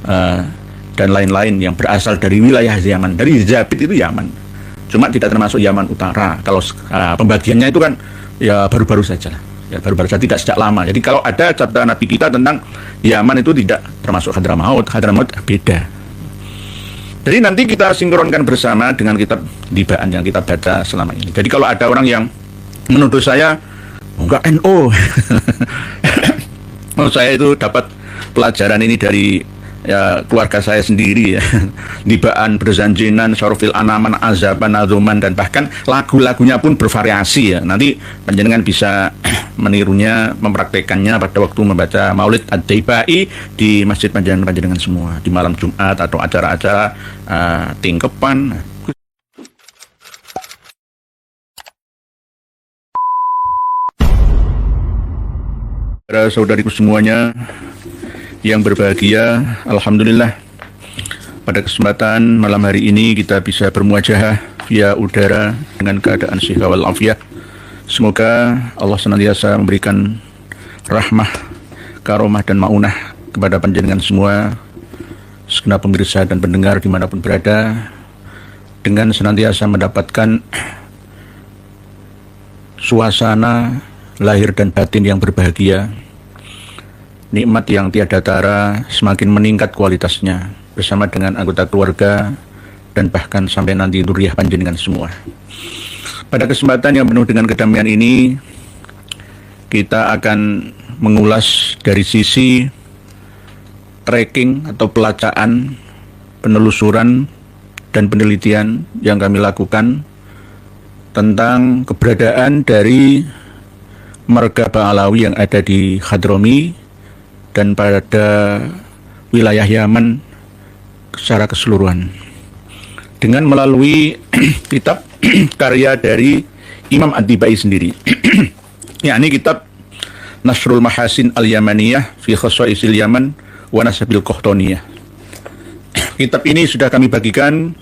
uh, dan lain-lain yang berasal dari wilayah Yaman. Dari Zabid itu Yaman, cuma tidak termasuk Yaman Utara. Kalau pembagiannya itu kan ya baru-baru saja, ya baru-baru saja, tidak sejak lama. Jadi kalau ada catatan Nabi kita tentang Yaman itu tidak termasuk Hadramaut beda. Jadi nanti kita sinkronkan bersama dengan kitab Dibaan yang kita baca selama ini. Jadi kalau ada orang yang menuduh saya enggak NO, menurut saya itu dapat pelajaran ini dari ya keluarga saya sendiri ya. Dibaan, Berzanjinan, Sorfil Anaman, Azaban, Azuman, dan bahkan lagu-lagunya pun bervariasi ya. Nanti panjenengan bisa menirunya, mempraktekannya pada waktu membaca Maulid Ad-Daibai di masjid panjenengan semua di malam Jumat atau acara-acara tingkepan. Saudariku semuanya yang berbahagia, alhamdulillah pada kesempatan malam hari ini kita bisa bermuajahah via udara dengan keadaan sehat walafiat. Semoga Allah senantiasa memberikan rahmah, karomah dan maunah kepada panjenengan semua, segenap pemirsa dan pendengar dimanapun berada, dengan senantiasa mendapatkan suasana lahir dan batin yang berbahagia, nikmat yang tiada tara, semakin meningkat kualitasnya bersama dengan anggota keluarga dan bahkan sampai nanti dzurriyyah panjenengan semua. Pada kesempatan yang penuh dengan kedamaian ini, kita akan mengulas dari sisi tracking atau pelacaan, penelusuran dan penelitian yang kami lakukan tentang keberadaan dari marga Ba'alawi yang ada di Hadrami dan pada wilayah Yaman secara keseluruhan, dengan melalui kitab karya dari Imam Ad-Daibai sendiri, yakni kitab Nasrul Mahasin Al-Yamaniyah fi Khasaisil Yaman wa Nasabil Qahtaniyah. Kitab ini sudah kami bagikan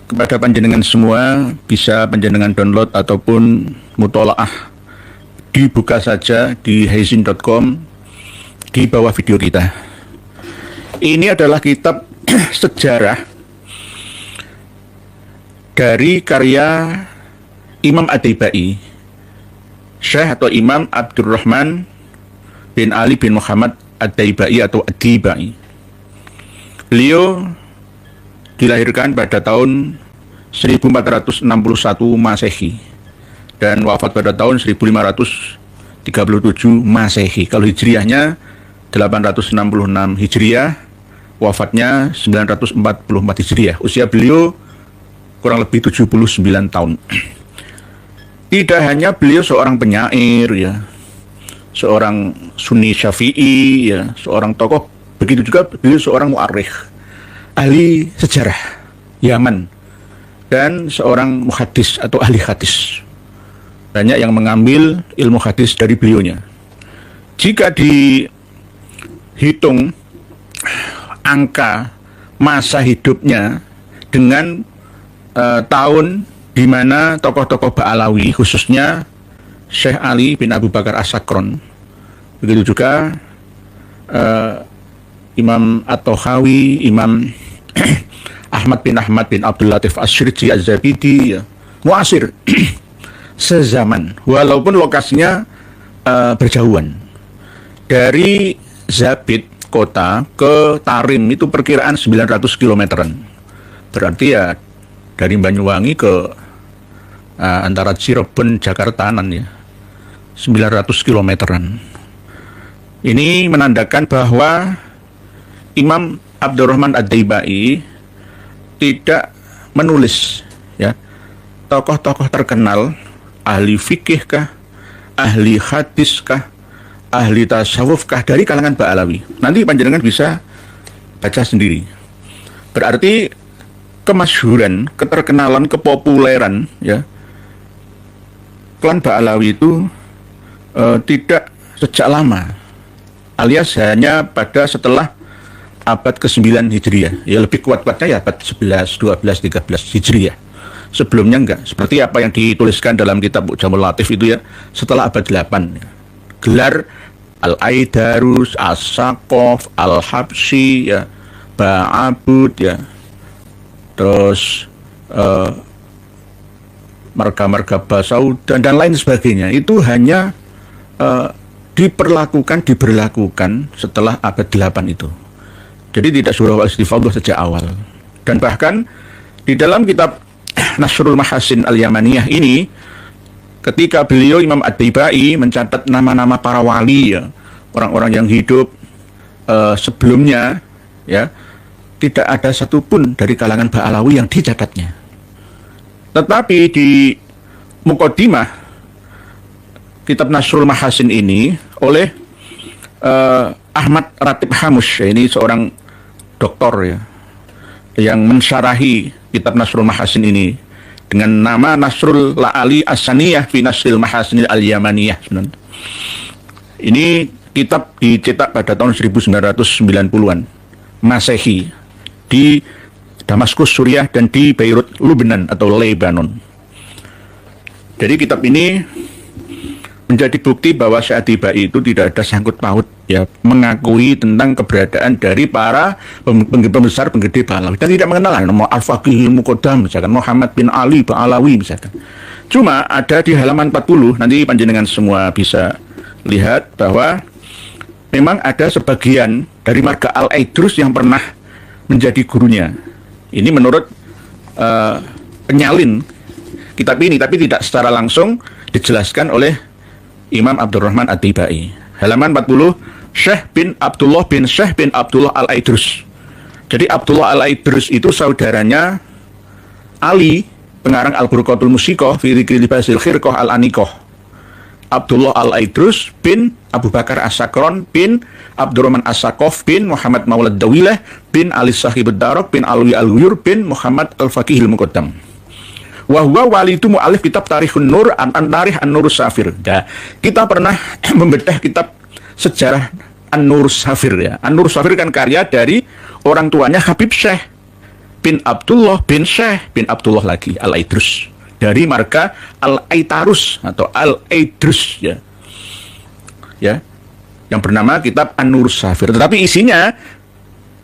kepada panjenengan semua, bisa panjenengan download ataupun mutolaah. Dibuka saja di haizin.com di bawah video kita. Ini adalah kitab sejarah dari karya Imam Ad-Daibai, Syekh atau Imam Abdurrahman bin Ali bin Muhammad Ad-Daibai atau Ad-Daibai. Beliau dilahirkan pada tahun 1461 Masehi dan wafat pada tahun 1537 Masehi. Kalau Hijriahnya 866 Hijriah, wafatnya 944 Hijriah. Usia beliau kurang lebih 79 tahun. Tidak hanya beliau seorang penyair ya, seorang Sunni Syafi'i ya, seorang tokoh, begitu juga beliau seorang mu'arrikh, ahli sejarah Yaman, dan seorang muhaddis atau ahli hadis. Banyak yang mengambil ilmu hadis dari beliaunya. Jika dihitung angka masa hidupnya dengan tahun di mana tokoh-tokoh Ba'alawi, khususnya Syekh Ali bin Abu Bakar As-Sakron, begitu juga Imam At-Tahawi, Imam Ahmad bin Abdul Latif Asy-Syirzi Az-Zabidi, ya, muasir sezaman, walaupun lokasinya berjauhan. Dari Zabid kota ke Tarim itu perkiraan 900 kilometeran. Berarti ya dari Banyuwangi ke antara Cirebon Jakartaan ya 900 kilometeran. Ini menandakan bahwa Imam Abdurrahman Ad-Daibai tidak menulis ya tokoh-tokoh terkenal, ahli fikih kah, ahli hadis kah, ahli tasawuf kah dari kalangan Ba'alawi. Nanti panjenengan bisa baca sendiri. Berarti kemasyhuran, keterkenalan, kepopuleran ya klan Ba'alawi itu tidak sejak lama, alias hanya pada setelah abad ke-9 Hijriah. Ya lebih kuat-kuatnya ya abad 11, 12, 13 Hijriah. Sebelumnya enggak. Seperti apa yang dituliskan dalam kitab Jamul Latif itu ya, setelah abad 8. Gelar Al-Aidarus, As-Saqaf, Al-Habsyi ya, Ba'abud ya, terus marga-marga Basau dan lain sebagainya, itu hanya diberlakukan setelah abad 8 itu. Jadi tidak surah al-istifadhah sejak awal. Dan bahkan di dalam kitab Nasrul Mahasin Al-Yamaniyah ini, ketika beliau Imam At-Taibai mencatat nama-nama para wali ya, orang-orang yang hidup sebelumnya ya, tidak ada satupun dari kalangan Ba'alawi yang dicatatnya. Tetapi di Muqaddimah kitab Nasrul Mahasin ini oleh Ahmad Ratib Hamush, ini seorang doktor ya, yang mensyarahi kitab Nasrul Mahasin ini dengan nama Nasrul La'ali As-Saniyah fi Nasril Mahasin Al-Yamaniyah. Ini kitab dicetak pada tahun 1990-an Masehi di Damaskus, Suriah, dan di Beirut, Lebanon atau Lebanon. Jadi kitab ini menjadi bukti bahwa Syekh At-Taibai itu tidak ada sangkut paut ya, mengakui tentang keberadaan dari para pembesar penggede Ba'alawi, dan tidak mengenal nama Al-Faqih Muqaddam misalkan Muhammad bin Ali Ba'alawi misalkan. Cuma ada di halaman 40, nanti panjenengan semua bisa lihat bahwa memang ada sebagian dari marga Al-Aidrus yang pernah menjadi gurunya. Ini menurut penyalin kitab ini, tapi tidak secara langsung dijelaskan oleh Imam Abdurrahman At-Taibai. Halaman 40, Syekh bin Abdullah bin Syekh bin Abdullah Al-Aidrus. Jadi Abdullah Al-Aidrus itu saudaranya Ali, pengarang Al-Burqatul Musiqah fi Dzikri Libasil Khirqah Al-Aniqah. Abdullah Al-Aidrus bin Abu Bakar As-Sakron bin Abdurrahman As-Sakof bin Muhammad Maulad Dawilah bin Ali Sahib Ad-Darok bin Alwi Al-Ghuyur bin Muhammad Al-Faqih Al-Muqaddam. Wahwa walidu mu'alif kitab Tarikhun Nur Tarikh An-Nur Safir. Ya, kita pernah membedah kitab sejarah An-Nur Safir ya. An-Nur Safir kan karya dari orang tuanya Habib Syekh bin Abdullah bin Syekh bin Abdullah lagi Al-Aidrus, dari marga Al-Aitarus atau Al-Aidrus ya. Ya. Yang bernama kitab An-Nur Safir. Tetapi isinya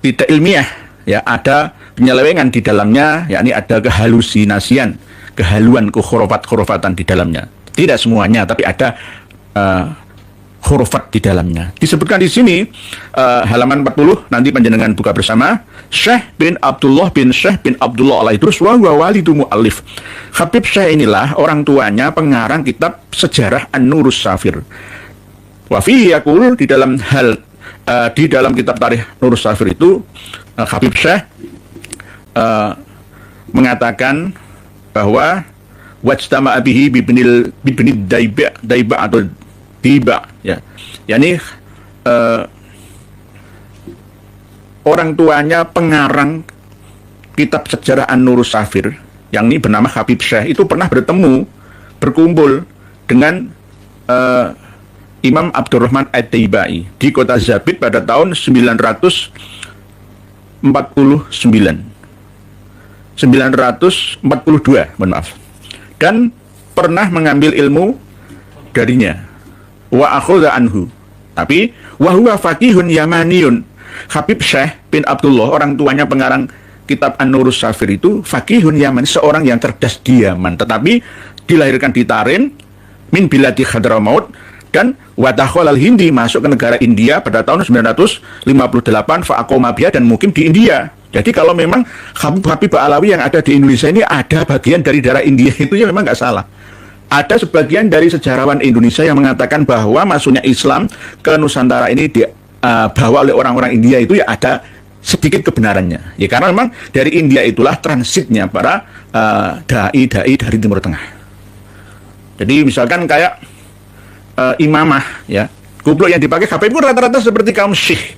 tidak ilmiah ya, ada penyelewengan di dalamnya, yakni ada kehalusinasian, kehaluan, khurafat-khurafatan di dalamnya. Tidak semuanya, tapi ada khurafat di dalamnya. Disebutkan di sini halaman 40, nanti panjenengan buka bersama. Syekh bin Abdullah bin Syekh bin Abdullah Al-Aidrus wa walidu mu'allif. Habib Syekh inilah orang tuanya pengarang kitab sejarah An-Nur Safir. Wa fihi yaqul, di dalam kitab Tarikh Nur Safir itu Habib Syekh mengatakan bahwa wajtama bihi bibni Daiba atau Diba ya. Yani orang tuanya pengarang kitab sejarah An-Nur Safir yang ini bernama Habib Syekh itu pernah berkumpul dengan Imam Abdurrahman At-Taibai di kota Zabid pada tahun 942, mohon maaf, dan pernah mengambil ilmu darinya. Wa akhudha anhu, tapi wa huwa faqihun yamaniyun. Habib Syekh bin Abdullah, orang tuanya pengarang kitab An-Nur Safir itu faqihun Yaman, seorang yang cerdas di Yaman, tetapi dilahirkan di Tarin min biladi Hadramaut, dan wadahol al-Hindi, masuk ke negara India pada tahun 958, fa'aqoma biha, dan mukim di India. Jadi kalau memang Habib Ba'alawi yang ada di Indonesia ini ada bagian dari daerah India, itu ya memang nggak salah. Ada sebagian dari sejarawan Indonesia yang mengatakan bahwa masuknya Islam ke Nusantara ini dibawa oleh orang-orang India, itu ya ada sedikit kebenarannya. Ya karena memang dari India itulah transitnya para dai-dai dari Timur Tengah. Jadi misalkan kayak imamah ya, kupluk yang dipakai Habib pun rata-rata seperti kaum Syekh,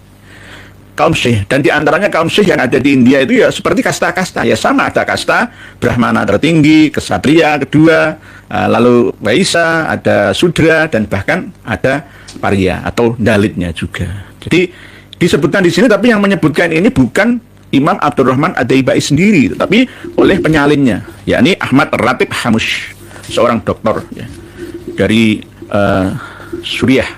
dan diantaranya kaum Syekh yang ada di India itu ya seperti kasta-kasta ya, sama, ada kasta Brahmana tertinggi, Ksatria kedua, lalu Waisa, ada Sudra, dan bahkan ada Parya atau Dalitnya juga. Jadi disebutkan di sini, tapi yang menyebutkan ini bukan Imam Abdurrahman At-Taibai sendiri, tetapi oleh penyalinnya, yakni Ahmad Ratib Hamush, seorang doktor ya, dari Suriah.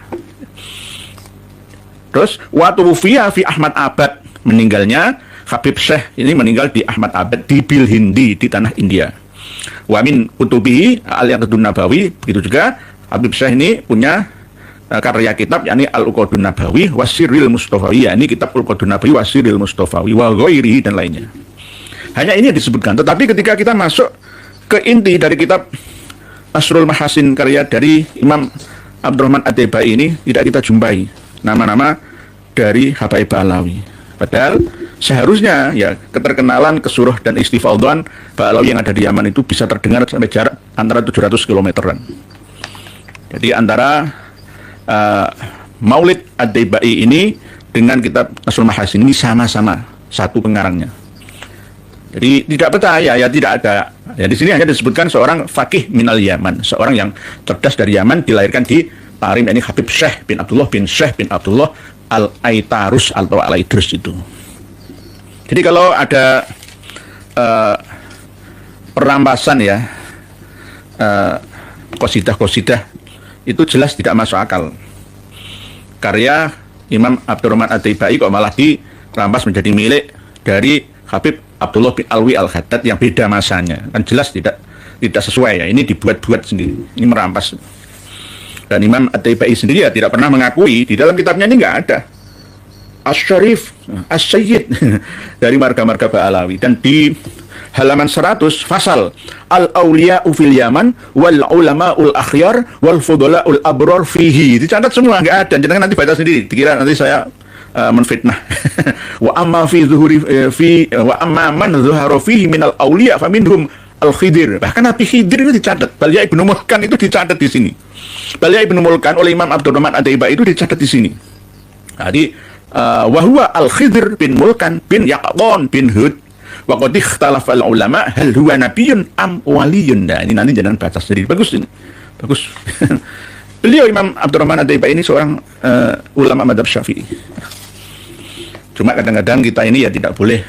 Terus watufiya fi Ahmad Abad, meninggalnya Habib Syekh ini meninggal di Ahmad Abad di Bilhindi di tanah India. Wa min kutubihi al-Yaqdun Nabawi, begitu juga Habib Syekh ini punya karya kitab yakni Al-Uqadun Nabawi Wasiril Mustafawi, yakni kitab Al-Uqadun Nabawi Wasiril Mustafawi wa ghairihi dan lainnya. Hanya ini yang disebutkan. Tetapi ketika kita masuk ke inti dari kitab Asrul Mahasin karya dari Imam Abdurrahman At-Taibai ini tidak kita jumpai nama-nama dari Habaib Ba'alawi. Padahal seharusnya ya keterkenalan, kesuruh dan istifadhan Ba'alawi yang ada di Yaman itu bisa terdengar sampai jarak antara 700 kilometeran. Jadi antara Maulid At-Taibai ini dengan kitab Asrul Mahasin ini sama-sama satu pengarangnya. Jadi tidak percaya ya tidak ada. Ya di sini hanya disebutkan seorang faqih minal Yaman, seorang yang cerdas dari Yaman, dilahirkan di Tarim, ini Habib Syekh bin Abdullah bin Syekh bin Abdullah Al-Aitarus atau Al-Aidrus itu. Jadi kalau ada perampasan ya qasidah-qasidah itu jelas tidak masuk akal. Karya Imam Abdurrahman At-Taibai kok malah dirampas menjadi milik dari Habib Abdullah bin Alwi Al-Haddad yang beda masanya. Kan jelas tidak sesuai ya. Ini dibuat-buat sendiri. Ini merampas. Dan Imam At-Taibai sendiri ya tidak pernah mengakui, di dalam kitabnya ini nggak ada As-Syarif, As-Sayyid dari marga-marga Ba'alawi. Dan di halaman 100 fasal Al-Awliya'u fil Yaman wal ulama'ul akhyar wal fudala'ul abrar fihi, dicatat semua, nggak ada. Jangan nanti baca sendiri, dikira nanti saya menfitnah. Wa amma fi zuhuri wa amma man zuhara fihi minal awliya faminhum al-Khidir. Bahkan Nabi Khidir itu dicatat. Balya Ibnu Mulkan itu dicatat di sini. Balya Ibnu Mulkan oleh Imam Abdurrahman At-Taibai itu dicatat di sini. Jadi wa huwa al-Khidir bin Mulkan bin Yaqdhan bin Hud. Wa qad ikhtalafa al-ulama hal huwa nabiyyun am waliyun. Nah, ini nanti jangan baca sendiri. Bagus ini. Bagus. Beliau Imam Abdurrahman At-Taibai ini seorang ulama mazhab Syafi'i. Cuma kadang-kadang kita ini ya tidak boleh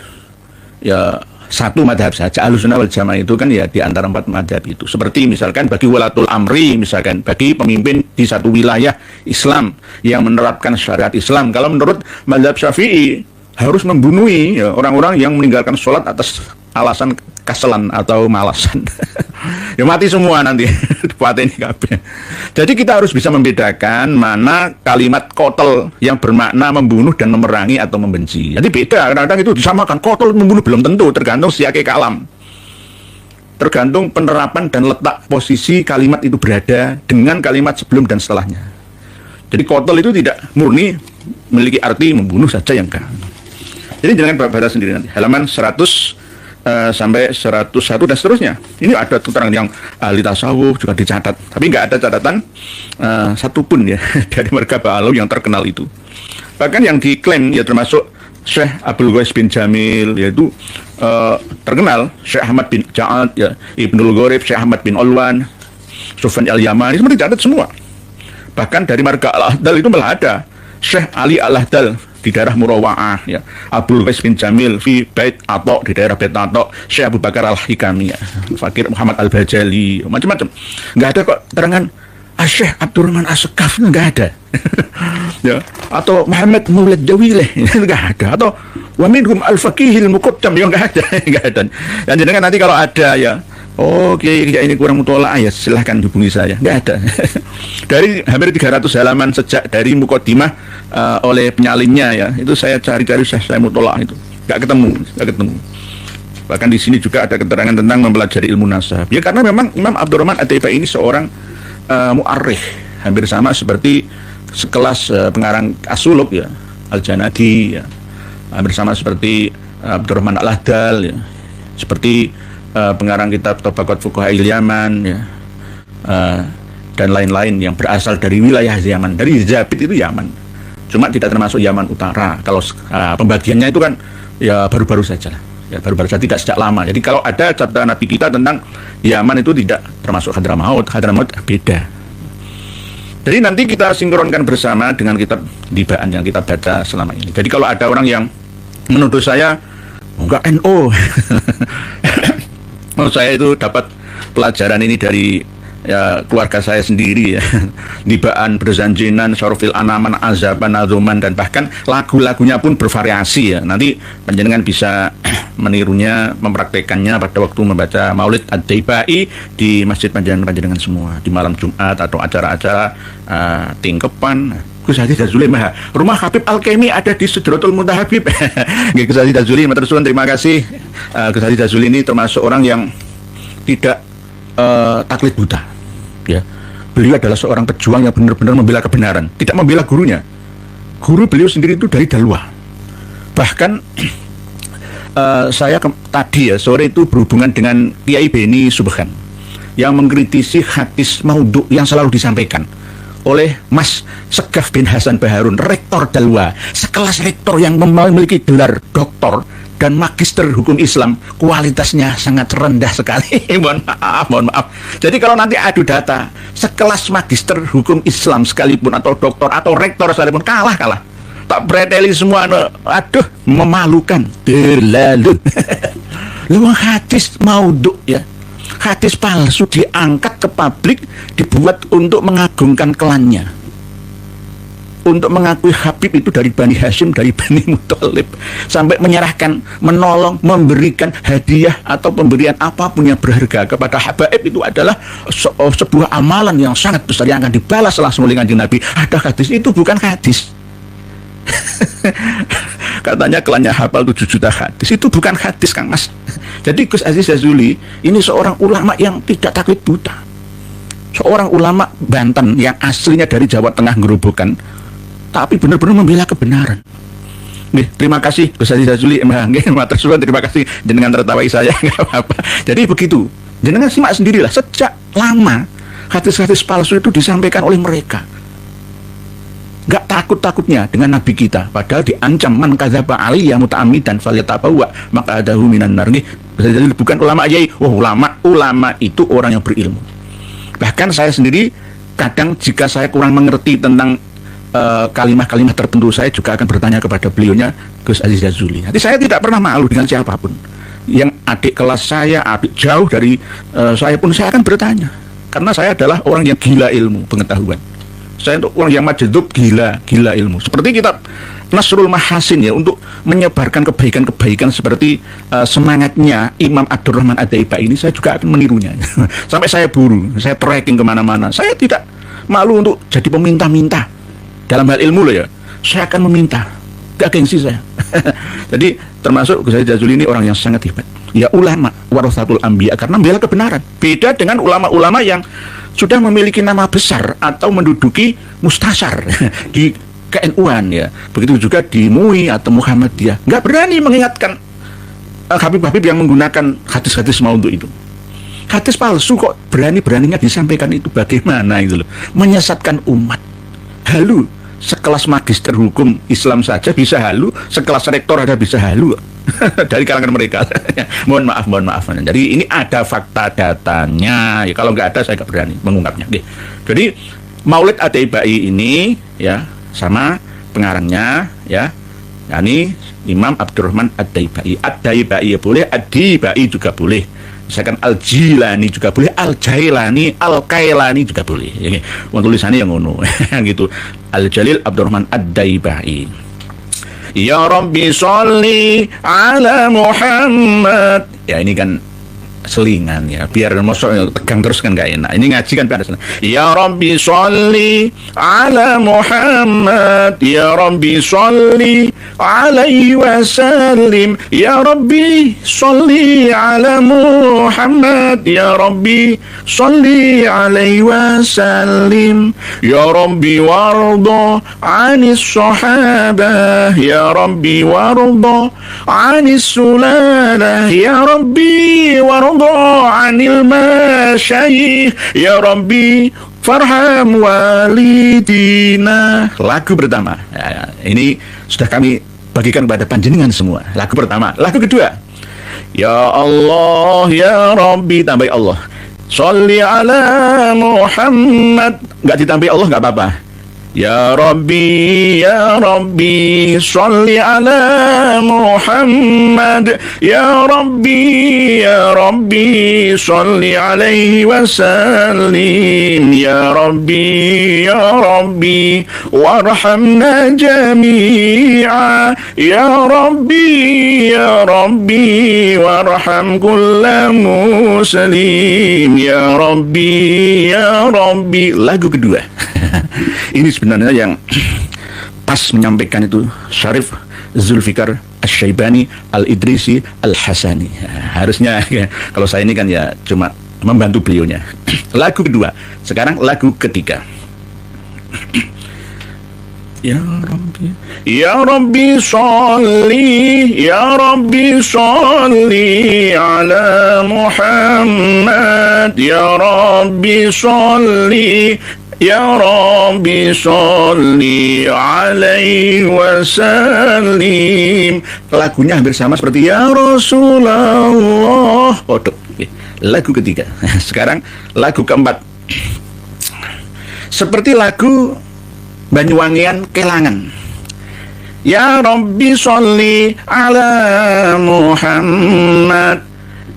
ya satu mazhab saja. Ahlussunnah wal Jamaah itu kan ya di antara 4 mazhab itu. Seperti misalkan bagi walatul amri, misalkan bagi pemimpin di satu wilayah Islam yang menerapkan syariat Islam, kalau menurut mazhab Syafi'i harus membunuhi ya, orang-orang yang meninggalkan sholat atas alasan kaselan atau malasan. Ya mati semua nanti. Ini kabeh. Jadi kita harus bisa membedakan mana kalimat kotel yang bermakna membunuh dan memerangi atau membenci. Jadi beda, kadang-kadang itu disamakan. Kotel membunuh belum tentu, tergantung siake kalam. Tergantung penerapan dan letak posisi kalimat itu berada dengan kalimat sebelum dan setelahnya. Jadi kotel itu tidak murni memiliki arti membunuh saja yang enggak. Jadi jangan baca sendiri nanti. Halaman 100 sampai 101 dan seterusnya. Ini ada keterangan yang ahli tasawuf juga dicatat. Tapi nggak ada catatan satupun ya dari marga Ba'alawi yang terkenal itu. Bahkan yang diklaim ya termasuk Syekh Abdul Ghais bin Jamil, yaitu terkenal Syekh Ahmad bin Ja'ad, ya, Ibnul Ghorib, Syekh Ahmad bin Olwan, Sufyan al-Yamani, semua dicatat semua. Bahkan dari marga Al-Ahdal itu malah ada Syekh Ali Al-Ahdal di daerah Murawa'ah, ya. Abdul Ghais bin Jamil fi Bait Atok di daerah Bait Atok, Syekh Abu Bakar Al-Hikami, ya. Fakir Muhammad Al-Bajali, macam-macam. Nggak ada kok terangan Syekh Abdurrahman As-Sekaf, nggak ada. Ya. Atau Muhammad Maulid Jawileh, nggak ada. Atau wa minhum al-faqihil muqaddam, ya nggak ada. Nggak ada. Dan jangan nanti kalau ada ya, oke, ini kurang mutola'ah ya, silahkan hubungi saya. Nggak ada. Dari hampir 300 halaman sejak dari muqaddimah oleh penyalinnya ya, itu saya cari-cari, saya mutola'ah itu. Nggak ketemu. Bahkan di sini juga ada keterangan tentang mempelajari ilmu nasab. Ya karena memang Imam Abdurrahman At-Taibai ini seorang mu'arrikh, hampir sama seperti sekelas pengarang As-Suluk ya, Al-Janadi ya. Hampir sama seperti Abdurrahman Al-Ahdal ya. Seperti pengarang kitab Tabaqat Fuqaha'il Yaman ya, dan lain-lain yang berasal dari wilayah Yaman, dari Zabit itu Yaman, cuma tidak termasuk Yaman Utara. Kalau pembagiannya itu kan ya baru-baru saja lah, ya baru-baru saja, tidak sejak lama. Jadi kalau ada catatan Nabi kita tentang Yaman itu tidak termasuk Hadramaut beda. Jadi nanti kita sinkronkan bersama dengan kitab Dibaan yang kita baca selama ini. Jadi kalau ada orang yang menuduh saya enggak NO, menurut saya itu dapat pelajaran ini dari ya keluarga saya sendiri ya. Nibaan, berzanjinan, syarofil anaman, azaban, azuman, dan bahkan lagu-lagunya pun bervariasi ya. Nanti panjenengan bisa menirunya, mempraktekannya pada waktu membaca Maulid Ad-Daibai di masjid panjenengan semua di malam Jumat atau acara-acara tingkepan. Gus Haji Jazuli, rumah Habib Al-Kemi ada di Sidratul Muntaha Habib. Gus Haji Jazuli, matur suwun, terima kasih. Gus Haji Jazuli ini termasuk orang yang tidak taklid buta. Ya, beliau adalah seorang pejuang yang benar-benar membela kebenaran, tidak membela gurunya. Guru beliau sendiri itu dari Dalwa. Bahkan saya tadi ya sore itu berhubungan dengan Kiai Beni Subhan yang mengkritisi hadis maudhu yang selalu disampaikan oleh Mas Segaf bin Hasan Baharun, rektor Dalwa, sekelas rektor yang memiliki gelar doktor dan magister hukum Islam, kualitasnya sangat rendah sekali. mohon maaf. Jadi kalau nanti adu data, sekelas magister hukum Islam sekalipun atau doktor atau rektor sekalipun kalah. Tak bereteli semua, aduh, memalukan. Terlalu. Lu hadis maudhu ya. Hadis palsu diangkat ke publik, dibuat untuk mengagungkan klannya, untuk mengakui Habib itu dari Bani Hashim, dari Bani Muthalib, sampai menyerahkan, menolong, memberikan hadiah atau pemberian apapun yang berharga kepada habaib itu adalah sebuah amalan yang sangat besar yang akan dibalas langsung oleh Kanjeng Nabi. Ada hadis, itu bukan hadis. Katanya klannya hafal 7 juta hadis, itu bukan hadis, Kang Mas. Jadi Gus Aziz Jazuli ini seorang ulama yang tidak taklid buta, seorang ulama Banten yang aslinya dari Jawa Tengah, Gerobokan, tapi benar-benar membela kebenaran. Nih, terima kasih Gus Aziz Jazuli. Matur suwun, terima kasih jenengan tertawai saya. Nggak apa-apa. Jadi begitu, jenengan simak sendirilah, sejak lama hadis-hadis palsu itu disampaikan oleh mereka. Gak takut-takutnya dengan Nabi kita, padahal diancam man kadzaba alayya muta'ammidan falyatabawwa maq'adahu minan nar. Jadi bukan ulama yai, ulama itu orang yang berilmu. Bahkan saya sendiri kadang jika saya kurang mengerti tentang kalimat-kalimat tertentu, saya juga akan bertanya kepada beliaunya, Gus Aziz Jazuli. Nanti saya tidak pernah malu dengan siapapun. Yang adik kelas saya, adik jauh dari saya pun saya akan bertanya, karena saya adalah orang yang gila ilmu pengetahuan. Saya untuk orang yang majdub, gila ilmu. Seperti kitab Nasrul Mahasin ya, untuk menyebarkan kebaikan-kebaikan seperti semangatnya Imam Abdurrahman Ad-Daibai ini, saya juga akan menirunya. Sampai saya buru, saya tracking kemana-mana. Saya tidak malu untuk jadi peminta-minta dalam hal ilmu loh ya. Saya akan meminta, gak gengsi saya. Jadi termasuk Gus Haji Jazuli ini orang yang sangat hebat. Ya, ulama warasatul anbiya, karena membela kebenaran. Beda dengan ulama-ulama yang sudah memiliki nama besar atau menduduki mustasyar di KNU-an ya. Begitu juga di MUI atau Muhammadiyah, nggak berani mengingatkan Habib-habib yang menggunakan hadis-hadis maudhu itu. Hadis palsu kok berani-beraninya disampaikan, itu bagaimana itu loh. Menyesatkan umat. Halu, sekelas magister hukum Islam saja bisa halu, sekelas rektor ada bisa halu dari kalangan mereka. mohon maaf. Jadi ini ada fakta datanya ya, kalau nggak ada saya nggak berani mengungkapnya. Jadi Maulid Ad-Daibai ini ya, sama pengarangnya ya, yakni Imam Abdurrahman Ad-Daibai. Ad-Daibai ya boleh, Ad-Daibai juga boleh, misalkan Al-Jilani juga boleh, Al-Jailani, Al-Kailani juga boleh ya, tulisannya yang ngono gitu. Al-Jalil Abdurrahman Ad-Daibai. Ya Rabbi sholli ala Muhammad. Ya ini kan selingan ya, biar masuk tegang terus kan gak enak. Ini ngaji kan pada sana. Ya Rabbi sholli ala Muhammad, ya Rabbi sholli alaihi wasallim, ya Rabbi sholli ala Muhammad, ya Rabbi sholli alaihi wasallim, ya Rabbi warda anis sahabah, ya Rabbi warda anis sulalah, ya Rabbi warda anil masyayikh, ya Rabbi farham walidina. Lagu pertama ya, ini sudah kami bagikan kepada panjenengan semua. Lagu pertama. Lagu kedua, ya Allah ya Rabbi, tambah Allah, sholli ala Muhammad. Nggak ditambahi Allah nggak apa-apa, Ya Rabbi, Salli ala Muhammad. Ya Rabbi, Salli alaihi wasallim. Ya Rabbi, warhamna jami'a. Ya Rabbi, warham kulla muslim. Ya Rabbi. Lagu kedua. Ini sebenarnya yang pas menyampaikan itu Syarif Zulfikar Asy-Syaibani Al-Idrisi Al-Hasani. Harusnya ya, kalau saya ini kan ya cuma membantu beliaunya. Lagu kedua. Sekarang lagu ketiga. Ya Rabbi Sholli ala Muhammad. Ya Rabbi Sholli alaihi wasallim. Lagunya hampir sama seperti Ya Rasulullah. Lagu ketiga. Sekarang lagu keempat. Seperti lagu Banyuwangian Kelangan. Ya Rabbi Sholli ala Muhammad.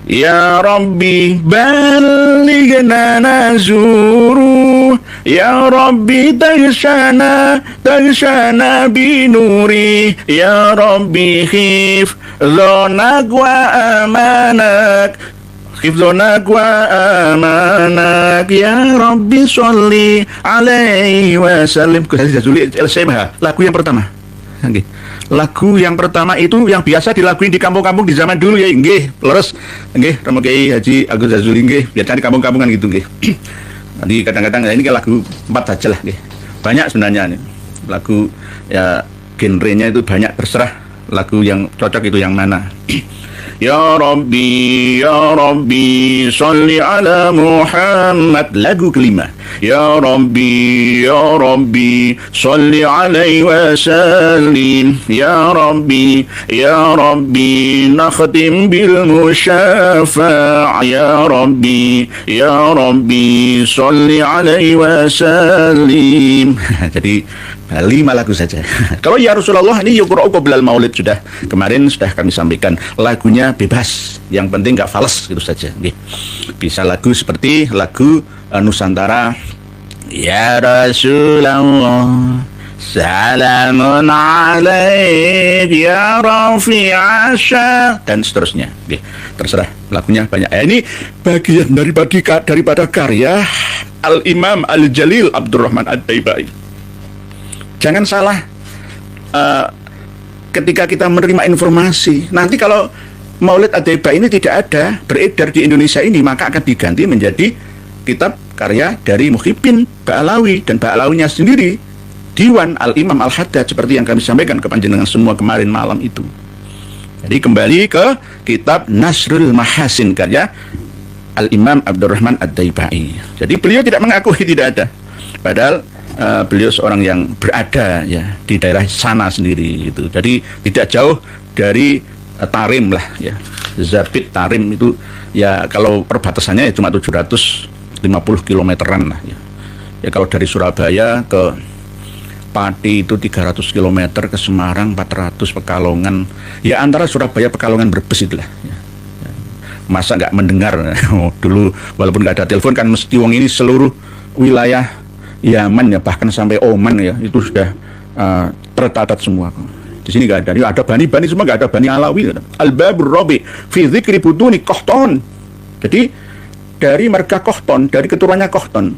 Ya Rabbi balighna nazuru. Ya Rabbi tagshana binuri. Ya Rabbi khifdhanak wa amanak. Ya Rabbi Sholli alaihi wasallim. Lagu yang pertama. Lagu yang pertama itu yang biasa dilakuin di kampung-kampung di zaman dulu ya, nggih, leres, nggih, Romo Kiai Haji Agus Jazuli nggih, biasanya di kampung-kampungan gitu nggih. Nanti kadang-kadang ya, ini kan lagu 4 saja lah nggih. Banyak sebenarnya nih. Lagu ya genrenya itu banyak, terserah lagu yang cocok itu yang mana. Ya Rabbi, Sholli ala Muhammad. Lagu kelima. Ya Rabbi, Sholli alaihi wasallim. Ya Rabbi, nakhtim bil musyafa'. Ya Rabbi, Sholli alaihi wasallim. Jadi 5 lagu saja. Kalau Ya Rasulullah ini yuqra'u qoblal maulid sudah. Kemarin sudah kami sampaikan. Lagunya bebas. Yang penting nggak fals gitu saja. Bisa lagu seperti lagu Nusantara. Ya Rasulullah, salamun alaik ya rafi'asya, dan seterusnya. Terserah, lagunya banyak. Ini bagian daripada karya Al-Imam Al-Jalil Abdurrahman Ad-Daibai. Jangan salah ketika kita menerima informasi. Nanti kalau Maulid Ad-Daibai ini tidak ada beredar di Indonesia ini, maka akan diganti menjadi kitab karya dari Muhyiddin Ba'alawi, dan Ba'alawinya sendiri Diwan Al-Imam Al-Haddad, seperti yang kami sampaikan ke panjenengan semua kemarin malam itu. Jadi kembali ke kitab Nasrul Mahasin karya Al-Imam Abdurrahman Ad-Daibai. Jadi beliau tidak mengakui tidak ada, padahal beliau seorang yang berada ya di daerah sana sendiri gitu. Jadi tidak jauh dari Tarim lah ya. Zabit Tarim itu ya kalau perbatasannya ya cuma 750 kilometeran lah ya. Ya kalau dari Surabaya ke Pati itu 300 km, ke Semarang 400, Pekalongan ya antara Surabaya Pekalongan Brebes itulah ya. Masa nggak mendengar dulu walaupun nggak ada telepon kan mesti wong ini seluruh wilayah Yaman ya, bahkan sampai Oman ya, itu sudah tercatat semua. Di sini nggak ada. Ya, ada bani-bani semua, nggak ada bani Alawi. Al-Babur Rabi fi dzikri buduni Qahtan. Jadi dari marga Qahtan, dari keturunannya Qahtan,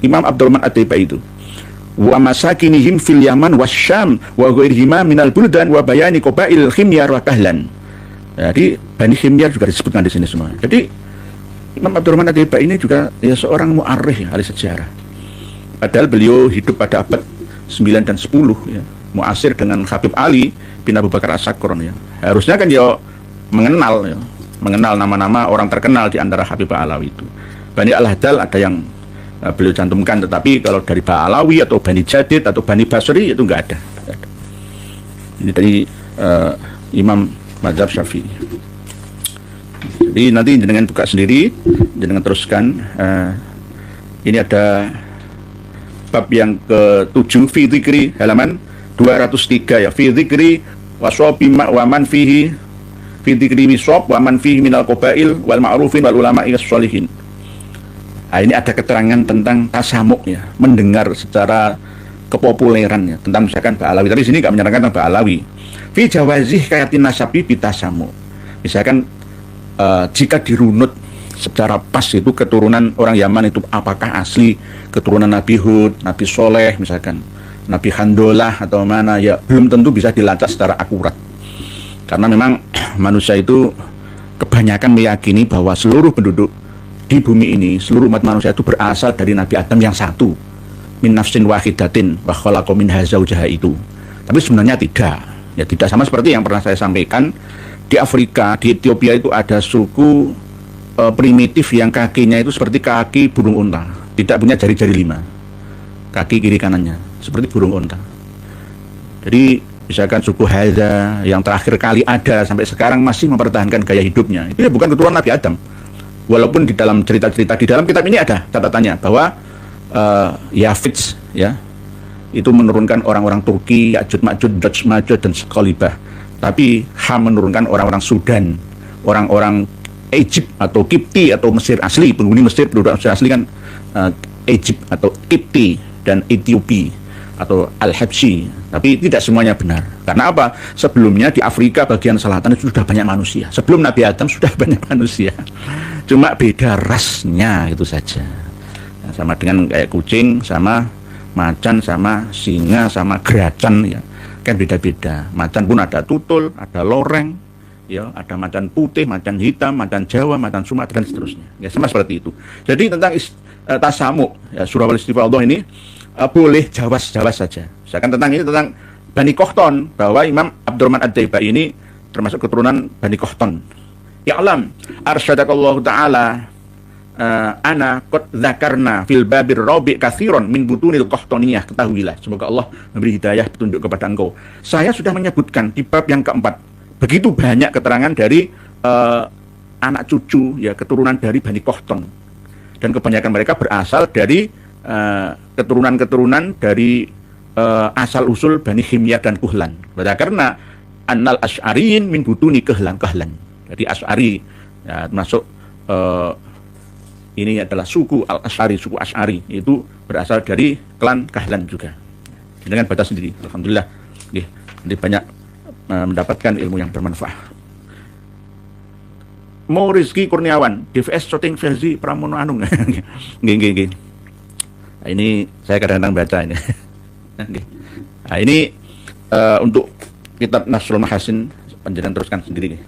Imam Abdurrahman Ad-Daibai itu. Wa masakinihim fil Yaman wasyam wa ghairihima minal buldan wa bayani qabail Khimyar wa Kahlan. Jadi Bani Khimyar juga disebutkan di sini semua. Jadi Imam Abdurrahman Ad-Daibai ini juga ya seorang mu'arrikh ya, ahli sejarah. Padahal beliau hidup pada abad 9 dan 10 ya, muasir dengan Habib Ali bin Abu Bakar As-Sakron ya. Harusnya kan ya mengenal nama-nama orang terkenal di antara Habib Alawi itu. Bani Al-Hadal ada yang beliau cantumkan, tetapi kalau dari Ba'alawi atau Bani Jadid atau Bani Basri itu nggak ada. Ini dari Imam Mazhab Syafi'i. Jadi nanti jenengan buka sendiri, jenengan teruskan. Ini ada bab yang ke-7 fi dzikri halaman 203 ya. Fi dzikri wasobi wa man fihi fi dzikri wisob wa man fihi minal qabail wal ma'rufin wal ulama'i sholihin. Nah, ini ada keterangan tentang tasamuk ya, mendengar secara kepopuleran ya, tentang misalkan Ba'alawi. Tapi sini nggak menyerangkan tentang Ba'alawi. Fi jawazih kayatin nasabi bitasamu. Misalkan jika dirunut secara pas itu keturunan orang Yaman itu apakah asli keturunan Nabi Hud, Nabi Soleh misalkan, Nabi Handolah atau mana, ya belum tentu bisa dilacak secara akurat. Karena memang manusia itu kebanyakan meyakini bahwa seluruh penduduk di bumi ini, seluruh umat manusia itu berasal dari Nabi Adam yang satu, min nafsin wahidatin wa khalaqa minha zawjaha itu. Tapi sebenarnya tidak. Ya tidak, sama seperti yang pernah saya sampaikan, di Afrika, di Ethiopia itu ada suku primitif yang kakinya itu seperti kaki burung unta, tidak punya jari-jari 5, kaki kiri kanannya seperti burung unta. Jadi misalkan suku Hadza yang terakhir kali ada sampai sekarang masih mempertahankan gaya hidupnya, itu ya bukan keturunan Nabi Adam. Walaupun di dalam cerita-cerita di dalam kitab ini ada catatannya bahwa Yafits ya itu menurunkan orang-orang Turki, Ya'juj Ma'juj, Daj Ma'juj dan Sekolibah. Tapi Ham menurunkan orang-orang Sudan, orang-orang Egypt atau Kipti atau Mesir asli, penghuni Mesir, penduduk Mesir asli kan Egypt atau Kipti dan Ethiopia atau Al-Habsyi. Tapi tidak semuanya benar. Karena apa? Sebelumnya di Afrika bagian selatan itu sudah banyak manusia. Sebelum Nabi Adam sudah banyak manusia. Cuma beda rasnya itu saja. Sama dengan kayak kucing, sama macan, sama singa, sama geracan ya. Kan beda-beda. Macan pun ada tutul, ada loreng, ya, ada macan putih, macan hitam, macan Jawa, macan Sumatera dan seterusnya. Ya sama seperti itu. Jadi tentang tasamu, ya, surah Al-Istifadhah ini boleh jawas saja. Misalkan tentang ini tentang Bani Kohton, bahwa Imam Abdurrahman Ad-Daibai ini termasuk keturunan Bani Kohton. Ya'lam arsyadakallahu ta'ala ana qad dzakarna fil babir rabi' katsiran min butunil qahtaniyah. Ketahuilah, semoga Allah memberi hidayah petunjuk kepada engkau. Saya sudah menyebutkan di bab yang keempat begitu banyak keterangan dari anak cucu ya keturunan dari Bani Kohton, dan kebanyakan mereka berasal dari keturunan-keturunan dari asal usul Bani Himyah dan Kuhlan. Karena annal asy'ariyin min butuni Kuhlan. Jadi Asy'ari ya, termasuk ini adalah suku Al-Asy'ari, suku Asy'ari itu berasal dari klan Kahlan juga. Dengan batas sendiri. Alhamdulillah. Nanti banyak mendapatkan ilmu yang bermanfaat. Mau Rizky Kurniawan, DVS shooting versi Pramono Anung. Nggih. Nah, ini saya kadang-kadang baca ini. Nah, ini untuk kitab Nasrul Mahasin, panjenengan teruskan sendiri.